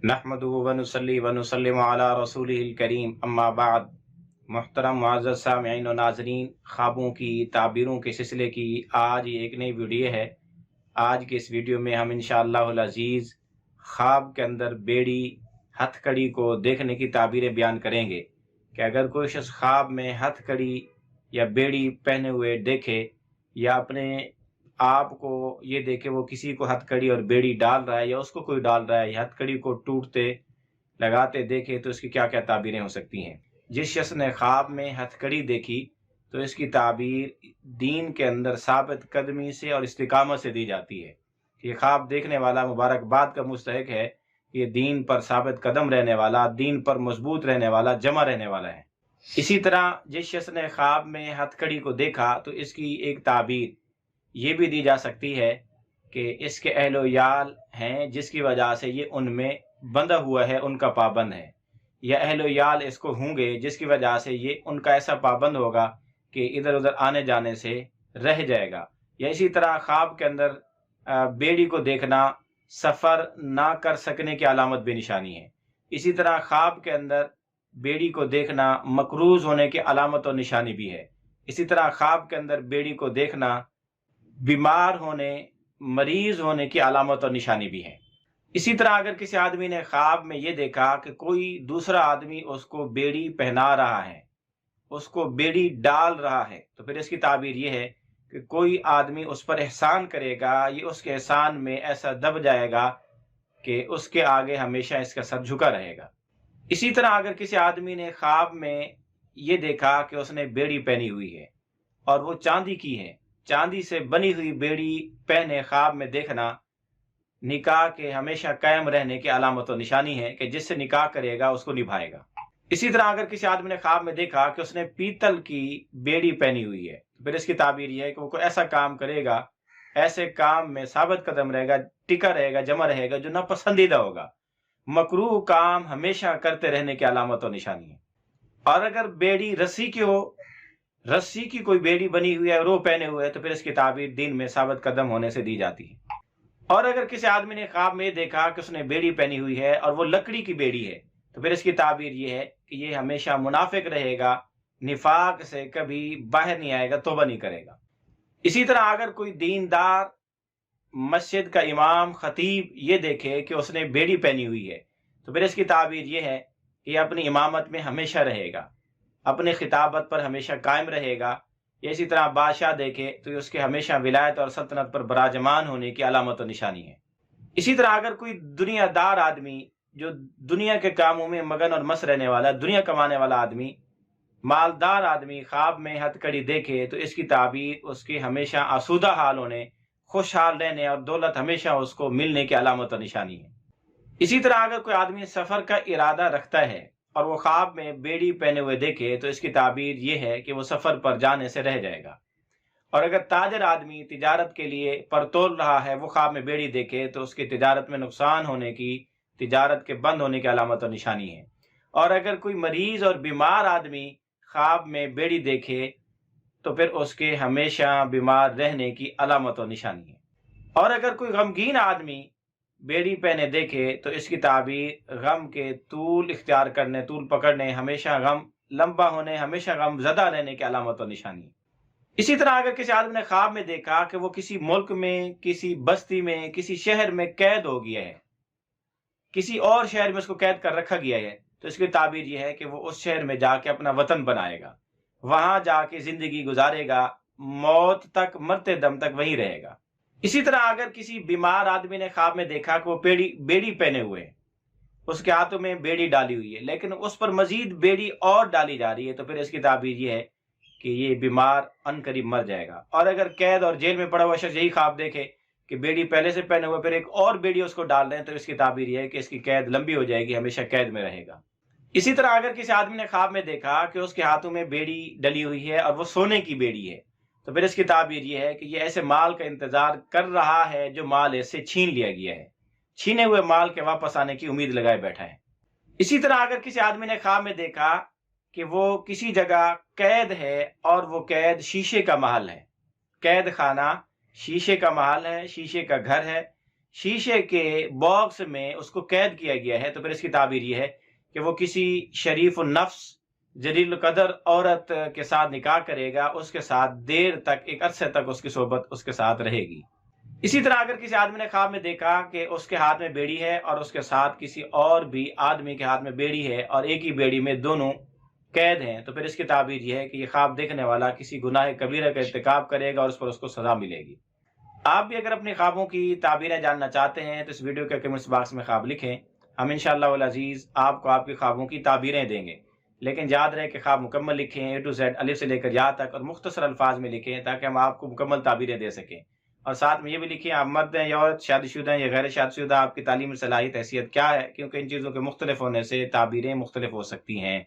नहमदुहु व नुसल्ली व नुसल्लिमु अला रसूलिहिल करीम अम्मा बाद। मुहतरम मुअज़्ज़ज़ सामिईन व नाज़रीन, ख्वाबों की ताबीरों के सिलसिले की आज एक नई वीडियो है। आज के इस वीडियो में हम इंशाअल्लाहुल अज़ीज़ ख्वाब के अंदर बेड़ी हथकड़ी को देखने की ताबीरें बयान करेंगे कि अगर कोई शख्स ख्वाब में हथकड़ी या बेड़ी पहने हुए देखे या अपने आप को ये देखे वो किसी को हथकड़ी और बेड़ी डाल रहा है या उसको कोई डाल रहा है या हथकड़ी को टूटते लगाते देखे तो इसकी क्या क्या ताबीरें हो सकती हैं। जिस शख्स ने ख्वाब में हथकड़ी देखी तो इसकी ताबीर दीन के अंदर साबित कदमी से और इस्तिकामत से दी जाती है। ये ख्वाब देखने वाला मुबारकबाद का मुस्तहिक है। ये दीन पर साबित कदम रहने वाला, दीन पर मजबूत रहने वाला, जमा रहने वाला है। इसी तरह जिस शख्स ने ख्वाब में हथकड़ी को देखा तो इसकी एक ताबीर ये भी दी जा सकती है कि इसके अहलो याल हैं जिसकी वजह से ये उनमें बंधा हुआ है, उनका पाबंद है, या अहलो याल इसको होंगे जिसकी वजह से ये उनका ऐसा पाबंद होगा कि इधर उधर आने जाने से रह जाएगा। या इसी तरह ख्वाब के अंदर बेड़ी को देखना सफ़र ना कर सकने की अलामत भी निशानी है। इसी तरह ख्वाब के अंदर बेड़ी को देखना मकरूज होने की अलामत और निशानी भी है। इसी तरह ख्वाब के अंदर बेड़ी को देखना बीमार होने, मरीज होने की अलामत और निशानी भी है। इसी तरह अगर किसी आदमी ने ख्वाब में ये देखा कि कोई दूसरा आदमी उसको बेड़ी पहना रहा है, उसको बेड़ी डाल रहा है, तो फिर इसकी ताबीर ये है कि कोई आदमी उस पर एहसान करेगा, ये उसके एहसान में ऐसा दब जाएगा कि उसके आगे हमेशा इसका सर झुका रहेगा। इसी तरह अगर किसी आदमी ने ख्वाब में ये देखा कि उसने बेड़ी पहनी हुई है और वो चांदी की है, चांदी से बनी हुई बेड़ी पहने ख्वाब में देखना निकाह के हमेशा कायम रहने की अलामत और निशानी है कि जिससे निकाह करेगा उसको निभाएगा। इसी तरह अगर किसी आदमी ने ख्वाब में देखा कि उसने पीतल की बेड़ी पहनी हुई है तो फिर इसकी ताबीर यह है कि वो कोई ऐसा काम करेगा, ऐसे काम में साबित कदम रहेगा, टिका रहेगा, जमा रहेगा जो नापसंदीदा होगा, मकरूह काम हमेशा करते रहने की अलामत और निशानी है। और अगर बेड़ी रस्सी की हो, रस्सी की कोई बेड़ी बनी हुई है और वो पहने हुए है तो फिर इसकी ताबीर दिन में साबित कदम होने से दी जाती है। और अगर किसी आदमी ने ख्वाब में देखा कि उसने बेड़ी पहनी हुई है और वो लकड़ी की बेड़ी है तो फिर इसकी ताबीर ये है कि ये हमेशा मुनाफिक रहेगा, निफाक से कभी बाहर नहीं आएगा, तौबा नहीं करेगा। इसी तरह अगर कोई दीनदार मस्जिद का इमाम खतीब ये देखे कि उसने बेड़ी पहनी हुई है तो फिर इसकी ताबीर ये है कि अपनी इमामत में हमेशा रहेगा, अपने खिताबत पर हमेशा कायम रहेगा। इसी तरह बादशाह देखे तो उसके हमेशा विलायत और सल्तनत पर बराजमान होने की अलामत और निशानी है। इसी तरह अगर कोई दुनियादार आदमी जो दुनिया के कामों में मगन और मस्त रहने वाला, दुनिया कमाने वाला आदमी, मालदार आदमी ख्वाब में हथकड़ी देखे तो इसकी ताबीर उसके हमेशा आसूदा हाल होने, खुशहाल रहने और दौलत हमेशा उसको मिलने की अलामत और निशानी है। इसी तरह अगर कोई आदमी सफ़र का इरादा रखता है और वो ख्वाब में बेड़ी पहने हुए देखे तो इसकी ताबीर ये है कि वो सफ़र पर जाने से रह जाएगा। और अगर ताजर आदमी तिजारत के लिए परतोल रहा है, वो ख्वाब में बेड़ी देखे तो उसकी तिजारत में नुकसान होने की, तिजारत के बंद होने की अलामत और निशानी है। और अगर कोई मरीज और बीमार आदमी ख्वाब में बेड़ी देखे तो फिर उसके हमेशा बीमार रहने की अलामत और निशानी है। और अगर कोई गमगीन आदमी बेड़ी पहने देखे तो इसकी ताबीर गम के तूल इख्तियार करने, तूल पकड़ने, हमेशा गम लंबा होने, हमेशा गम ज़दा रहने की अलामत और निशानी है। इसी तरह अगर किसी आदमी ने ख्वाब में देखा कि वो किसी मुल्क में, किसी बस्ती में, किसी शहर में कैद हो गया है, किसी और शहर में उसको कैद कर रखा गया है, तो इसकी ताबीर यह है कि वो उस शहर में जाके अपना वतन बनाएगा, वहां जाके जिंदगी गुजारेगा, मौत तक, मरते दम तक वहीं रहेगा। इसी तरह अगर किसी बीमार आदमी ने ख्वाब में देखा कि वो बेड़ी पहने हुए है, उसके हाथों में बेड़ी डाली हुई है, लेकिन उस पर मजीद बेड़ी और डाली जा रही है, तो फिर इसकी ताबीर ये है कि ये बीमार अनकरीब मर जाएगा। और अगर कैद और जेल में पड़ा हुआ शख्स यही ख्वाब देखे कि बेड़ी पहले से पहने हुए फिर एक और बेड़ी उसको डाल रहे हैं तो इसकी ताबीर ये है कि इसकी कैद लंबी हो जाएगी, हमेशा कैद में रहेगा। इसी तरह अगर किसी आदमी ने ख्वाब में देखा कि उसके हाथों में बेड़ी डली हुई है और वो सोने की बेड़ी है तो फिर इसकी ताबीर ये है कि ये ऐसे माल का इंतजार कर रहा है जो माल इससे छीन लिया गया है, छीने हुए माल के वापस आने की उम्मीद लगाए बैठा है। इसी तरह अगर किसी आदमी ने ख्वाब में देखा कि वो किसी जगह कैद है और वो कैद शीशे का महल है, कैद खाना शीशे का महल है, शीशे का घर है, शीशे के बॉक्स में उसको कैद किया गया है, तो फिर इसकी ताबीर ये है कि वो किसी शरीफ नफ्स जलील कदर औरत के साथ निकाह करेगा, उसके साथ देर तक, एक अरसे तक उसकी सोबत उसके साथ रहेगी। इसी तरह अगर किसी आदमी ने ख्वाब में देखा कि उसके हाथ में बेड़ी है और उसके साथ किसी और भी आदमी के हाथ में बेड़ी है और एक ही बेड़ी में दोनों कैद हैं, तो फिर इसकी ताबीर यह है कि ये ख्वाब देखने वाला किसी गुनाह कबीरा का इर्तिकाब करेगा और उस पर उसको सजा मिलेगी। आप भी अगर अपने ख्वाबों की ताबीरें जानना चाहते हैं तो इस वीडियो के कमेंट्स बॉक्स में ख्वाब लिखें। हम इंशाअल्लाह वल अजीज आपको आपके ख्वाबों की ताबीरें देंगे, लेकिन याद रहे कि ख्वाब मुकम्मल लिखें, ए टू जेड, अलिफ से लेकर या तक, और मुख्तसर अल्फाज में लिखें ताकि हम आपको मुकम्मल ताबीरें दे सकें। और साथ में ये भी लिखें आप मर्द हैं या औरत, शादीशुदा हैं या गैर शादीशुदा, आपकी तालीमी सलाहियत हैसियत क्या है, क्योंकि इन चीज़ों के मुख्तलिफ होने से ताबीरें मुख्तलिफ हो सकती हैं।